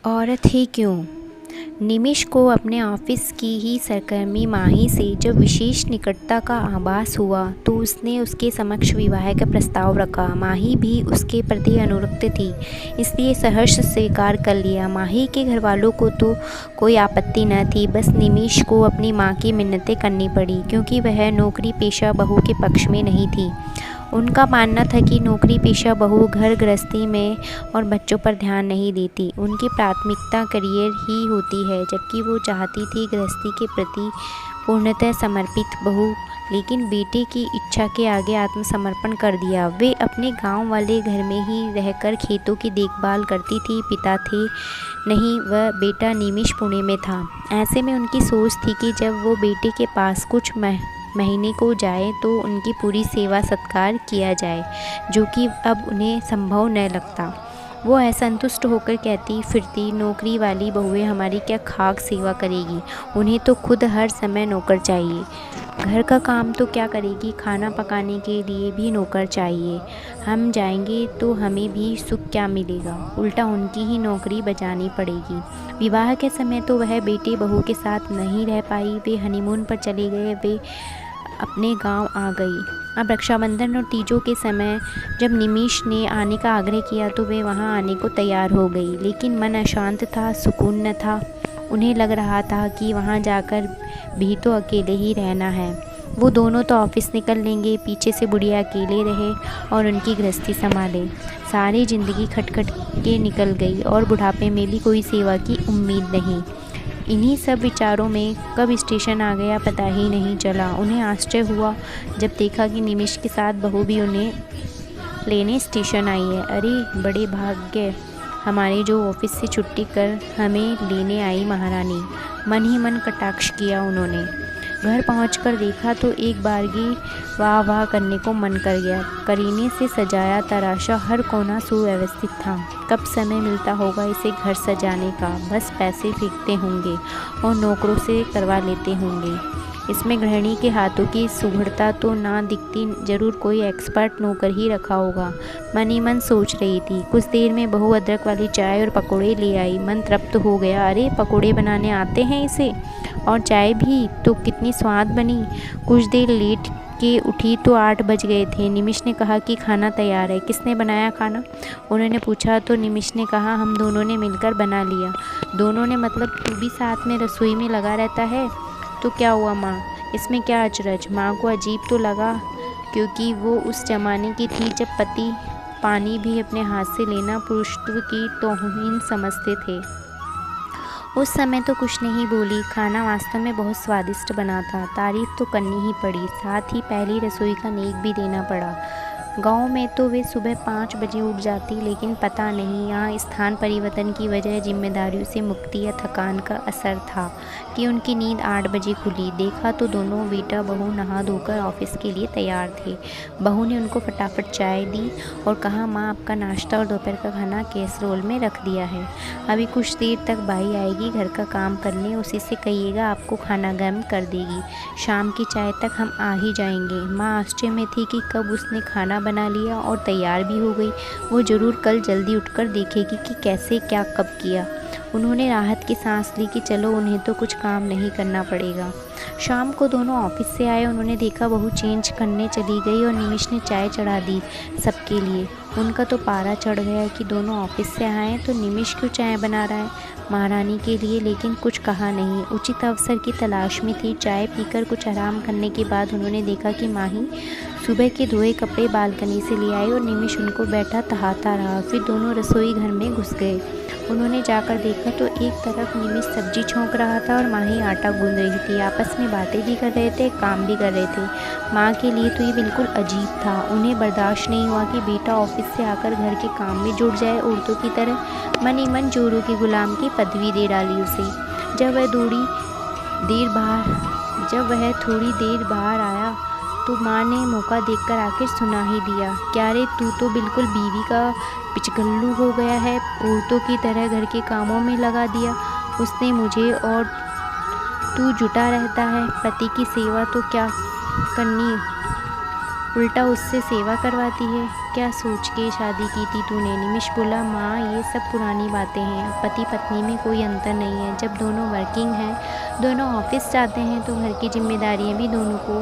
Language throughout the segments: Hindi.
औरत ही क्यों? निमिष को अपने ऑफिस की ही सहकर्मी माही से जब विशेष निकटता का आभास हुआ तो उसने उसके समक्ष विवाह का प्रस्ताव रखा। माही भी उसके प्रति अनुरक्त थी, इसलिए सहर्ष स्वीकार कर लिया। माही के घरवालों को तो कोई आपत्ति न थी, बस निमिष को अपनी माँ की मिन्नतें करनी पड़ी, क्योंकि वह नौकरी पेशा बहू के पक्ष में नहीं थी। उनका मानना था कि नौकरी पेशा बहू घर गृहस्थी में और बच्चों पर ध्यान नहीं देती। उनकी प्राथमिकता करियर ही होती है, जबकि वो चाहती थी गृहस्थी के प्रति पूर्णतः समर्पित बहू। लेकिन बेटे की इच्छा के आगे आत्मसमर्पण कर दिया। वे अपने गांव वाले घर में ही रहकर खेतों की देखभाल करती थी। पिता थे नहीं, वह बेटा निमिष पुणे में था। ऐसे में उनकी सोच थी कि जब वो बेटे के पास कुछ महीने को जाए तो उनकी पूरी सेवा सत्कार किया जाए, जो कि अब उन्हें संभव न लगता। वो असंतुष्ट होकर कहती फिरती, नौकरी वाली बहुएं हमारी क्या खाक सेवा करेगी, उन्हें तो खुद हर समय नौकर चाहिए। घर का काम तो क्या करेगी, खाना पकाने के लिए भी नौकर चाहिए। हम जाएंगे तो हमें भी सुख क्या मिलेगा, उल्टा उनकी ही नौकरी बजानी पड़ेगी। विवाह के समय तो वह बेटे बहू के साथ नहीं रह पाई। वे हनीमून पर चले गए, वे अपने गांव आ गई। अब रक्षाबंधन और तीजों के समय जब निमिष ने आने का आग्रह किया तो वे वहां आने को तैयार हो गई, लेकिन मन अशांत था, सुकून न था। उन्हें लग रहा था कि वहां जाकर भी तो अकेले ही रहना है। वो दोनों तो ऑफिस निकल लेंगे, पीछे से बुढ़िया अकेले रहे और उनकी गृहस्थी संभाले। सारी जिंदगी खटखट के निकल गई और बुढ़ापे में भी कोई सेवा की उम्मीद नहीं। इन्हीं सब विचारों में कब स्टेशन आ गया पता ही नहीं चला। उन्हें आश्चर्य हुआ जब देखा कि निमिष के साथ बहू भी उन्हें लेने स्टेशन आई है। अरे बड़े भाग्य हमारे, जो ऑफिस से छुट्टी कर हमें लेने आई महारानी, मन ही मन कटाक्ष किया उन्होंने। घर पहुंचकर देखा तो एक बारगी वाह वाह करने को मन कर गया। करीने से सजाया तराशा हर कोना सुव्यवस्थित था। कब समय मिलता होगा इसे घर सजाने का, बस पैसे फेंकते होंगे और नौकरों से करवा लेते होंगे। इसमें गृहिणी के हाथों की सुघड़ता तो ना दिखती, जरूर कोई एक्सपर्ट नौकर ही रखा होगा, मन ही मन सोच रही थी। कुछ देर में बहू अदरक वाली चाय और पकोड़े ले आई। मन तृप्त हो गया। अरे पकोड़े बनाने आते हैं इसे, और चाय भी तो कितनी स्वाद बनी। कुछ देर लेट के उठी तो 8 बज गए थे। निमिष ने कहा कि खाना तैयार है। किसने बनाया खाना, उन्होंने पूछा तो निमिष ने कहा हम दोनों ने मिलकर बना लिया। दोनों ने मतलब तू भी साथ में रसोई में लगा रहता है तो क्या हुआ माँ, इसमें क्या अचरज। माँ को अजीब तो लगा, क्योंकि वो उस जमाने की थी जब पति पानी भी अपने हाथ से लेना पुरुषत्व की तौहीन समझते थे। उस समय तो कुछ नहीं बोली। खाना वास्तव में बहुत स्वादिष्ट बना था, तारीफ तो करनी ही पड़ी, साथ ही पहली रसोई का नेक भी देना पड़ा। गांव में तो वे सुबह 5 बजे उठ जाती, लेकिन पता नहीं यहाँ स्थान परिवर्तन की वजह जिम्मेदारियों से मुक्ति या थकान का असर था कि उनकी नींद 8 बजे खुली। देखा तो दोनों बेटा बहू नहा धोकर ऑफिस के लिए तैयार थे। बहू ने उनको फटाफट चाय दी और कहा माँ आपका नाश्ता और दोपहर का खाना कैसरोल में रख दिया है, अभी कुछ देर तक भाई आएगी घर का काम करने, उसी से कहिएगा आपको खाना गर्म कर देगी, शाम की चाय तक हम आ ही जाएंगे। माँ आश्चर्य में थी कि कब उसने खाना बना लिया और तैयार भी हो गई। वो ज़रूर कल जल्दी उठकर देखेगी कि कैसे क्या कब किया। उन्होंने राहत की सांस ली कि चलो उन्हें तो कुछ काम नहीं करना पड़ेगा। शाम को दोनों ऑफिस से आए। उन्होंने देखा बहू चेंज करने चली गई और निमिष ने चाय चढ़ा दी सबके लिए। उनका तो पारा चढ़ गया कि दोनों ऑफिस से आए तो निमिष क्यों चाय बना रहा है महारानी के लिए, लेकिन कुछ कहा नहीं। उचित अवसर की तलाश में थी। चाय पीकर कुछ आराम करने के बाद उन्होंने देखा कि माही सुबह के धोए कपड़े बालकनी से ले आई और निमिष उनको बैठा टहाता रहा। फिर दोनों रसोई घर में घुस गए। उन्होंने जाकर देखा तो एक तरफ निमिष सब्जी छौंक रहा था और माही आटा गूंद रही थी। आपस में बातें भी कर रहे थे, काम भी कर रहे थे। माँ के लिए तो ये बिल्कुल अजीब था। उन्हें बर्दाश्त नहीं हुआ कि बेटा ऑफिस से आकर घर के काम में जुट जाए औरतों की तरह। मन ही मन जोरू के गुलाम की पदवी दे डाली उसे। जब वह थोड़ी देर बाहर आया तो माँ ने मौका देखकर आकर सुना ही दिया, क्या रे तू तो बिल्कुल बीवी का पिचगल्लू हो गया है, औरतों की तरह घर के कामों में लगा दिया उसने मुझे और तू जुटा रहता है। पति की सेवा तो क्या करनी उल्टा उससे सेवा करवाती है। क्या सोच के शादी की थी तूने? निमिष बोला, माँ ये सब पुरानी बातें हैं, अब पति पत्नी में कोई अंतर नहीं है। जब दोनों वर्किंग हैं, दोनों ऑफिस जाते हैं, तो घर की जिम्मेदारियाँ भी दोनों को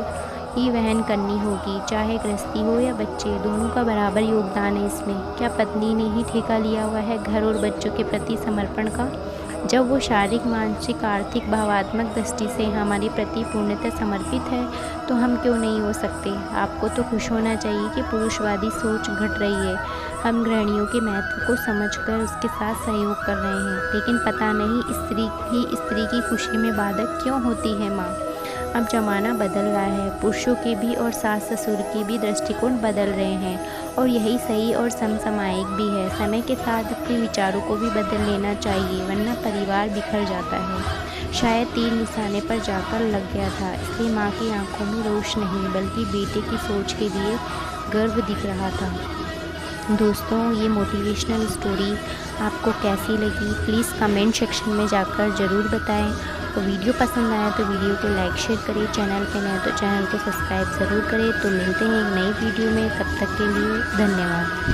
ही वहन करनी होगी, चाहे गृहस्थी हो या बच्चे, दोनों का बराबर योगदान है इसमें। क्या पत्नी ने ही ठेका लिया हुआ है घर और बच्चों के प्रति समर्पण का? जब वो शारीरिक, मानसिक, आर्थिक, भावात्मक दृष्टि से हमारे प्रति पूर्णतः समर्पित है, तो हम क्यों नहीं हो सकते? आपको तो खुश होना चाहिए कि पुरुषवादी सोच घट रही है। हम गृहिणियों के महत्व को समझकर उसके साथ सहयोग कर रहे हैं, लेकिन पता नहीं स्त्री की खुशी में बाधक क्यों होती है माँ। अब ज़माना बदल रहा है, पुरुषों के भी और सास ससुर के भी दृष्टिकोण बदल रहे हैं, और यही सही और समसामयिक भी है। समय के साथ अपने विचारों को भी बदल लेना चाहिए, वरना परिवार बिखर जाता है। शायद तीर निशाने पर जाकर लग गया था, इसलिए माँ की आंखों में रोष नहीं बल्कि बेटे की सोच के लिए गर्व दिख रहा था। दोस्तों, ये मोटिवेशनल स्टोरी आपको कैसी लगी प्लीज़ कमेंट सेक्शन में जाकर ज़रूर बताएं। तो वीडियो पसंद आया तो वीडियो को लाइक शेयर करें, चैनल पे नए तो चैनल को सब्सक्राइब ज़रूर करें। तो मिलते हैं एक नई वीडियो में, तब तक के लिए धन्यवाद।